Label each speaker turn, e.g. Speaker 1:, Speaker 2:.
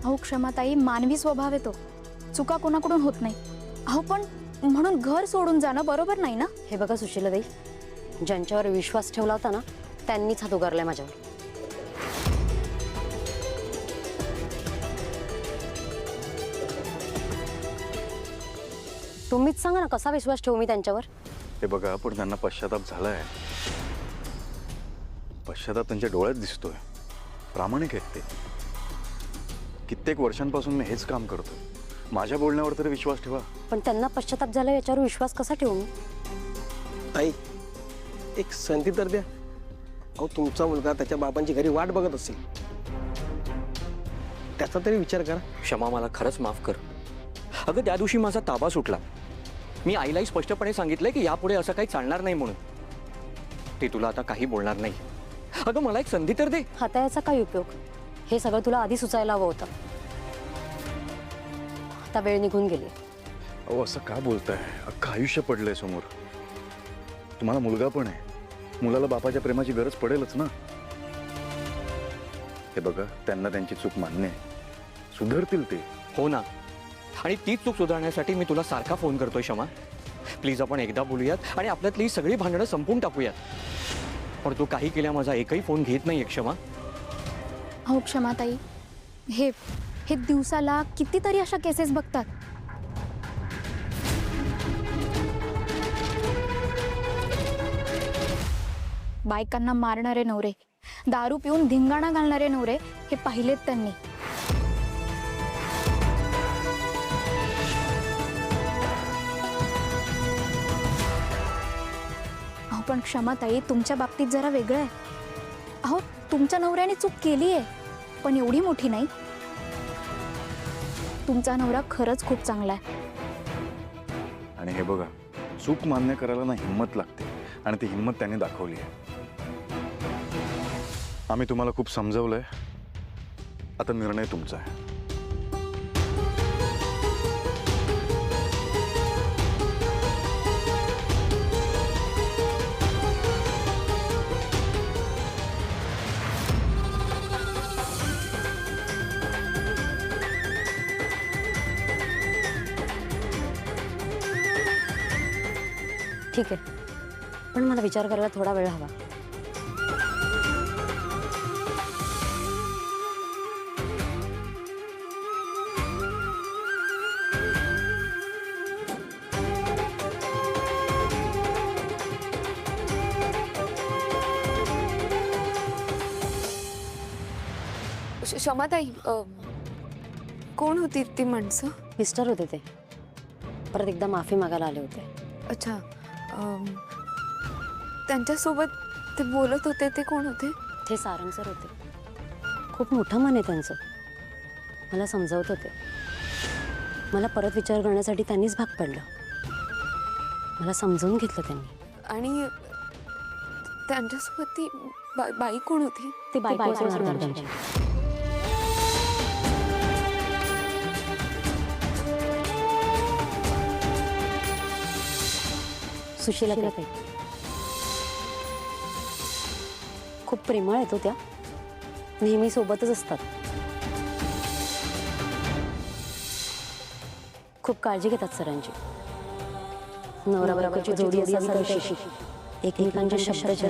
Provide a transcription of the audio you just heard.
Speaker 1: अहो क्षमाताई, मानवी स्वभाव येतो, चुका कोणाकडून होत नाही. अहो पण म्हणून घर सोडून जाणं बरोबर नाही ना.
Speaker 2: हे बघा सुशीलाताई, ज्यांच्यावर विश्वास ठेवला होता ना त्यांनीच हात उगारलाय माझ्यावर. तुम्हीच सांगा ना, कसा विश्वास ठेवू मी त्यांच्यावर?
Speaker 3: हे बघा, पण त्यांना पश्चाताप झालाय. पश्चाताप त्यांच्या डोळ्यात दिसतोय. प्रामाणिक आहेत ते. कित्येक वर्षांपासून मी हेच काम करतो. माझ्या बोलण्यावर तरी विश्वास ठेवा.
Speaker 2: पण त्यांना पश्चाताप झाला याच्यावर विश्वास कसा ठेवू मी?
Speaker 4: ताई, एक संधी तर द्या. अहो, तुमचा मुलगा त्याच्या बाबांची घरी वाट बघत असेल, त्याचा तरी विचार करा.
Speaker 5: क्षमा, मला खरंच माफ कर. अगं, त्या दिवशी माझा ताबा सुटला. मी आईलाही स्पष्टपणे सांगितलंय की यापुढे असं काही चालणार नाही म्हणून. ती तुला आता काही बोलणार नाही. अगं, मला एक संधी तर दे.
Speaker 2: आता याचा काय उपयोग? हे सगळं तुला आधी सुचायला हवं होतं. आता वेळ निघून गेली.
Speaker 3: अहो, असं का बोलताय? अख्खं आयुष्य पडलंय समोर. तुम्हाला मुलगा पण आहे. मुलाला बापाच्या प्रेमाची गरज पडेलच ना. हे बघा, त्यांना त्यांची चूक मान्य आहे. सुधारतील ते.
Speaker 5: हो ना, आणि तीच चूक सुधारण्यासाठी मी तुला सारखा फोन करतोय क्षमा. प्लीज आपण एकदा बोलूयात आणि आपल्यातली सगळी भांडणं संपून टाकूयात. पण तू काही केल्या माझा एकही फोन घेत नाहीये क्षमा.
Speaker 1: अहो क्षमाताई, हे दिवसाला कितीतरी अशा केसेस बघतात. बायकांना मारणारे नवरे, दारू पिऊन धिंगाणा घालणारे नवरे हे पाहिलेत त्यांनी. अहो पण क्षमाताई, तुमच्या बाबतीत जरा वेगळं आहे. अहो, तुमच्या नवऱ्याने चूक केली आहे, पण एवढी मोठी नाही. तुमचा नवरा खरंच खूप चांगला आहे.
Speaker 3: आणि हे बघा, चूक मान्य करायला ना हिंमत लागते, आणि ती हिंमत त्यांनी दाखवली आहे. आम्ही तुम्हाला खूप समजवलंय. आता निर्णय तुमचा आहे.
Speaker 2: ठीक आहे, पण मला विचार करायला थोडा वेळ हवा.
Speaker 6: क्षमाताई, कोण होती ती माणसं?
Speaker 2: मिस्टर होते ते. परत एकदा माफी मागायला आले होते.
Speaker 6: अच्छा, त्यांच्यासोबत ते बोलत होते ते कोण होते?
Speaker 2: ते सारंग सर होते. खूप मोठं मन आहे त्यांचं. मला समजावत होते. मला परत विचार करण्यासाठी त्यांनीच भाग पडलं. मला समजावून घेतलं त्यांनी.
Speaker 6: आणि त्यांच्यासोबत ती बाई कोण होती?
Speaker 2: ती बायको असणार त्यांची. सुशीलाताई. खूप प्रेमळ आहेत त्या. नेहमी सोबतच असतात. खूप काळजी घेतात सरांची. नवरा बायकोची जोडी असावी तशी एकमेकांच्या शब्दाच्या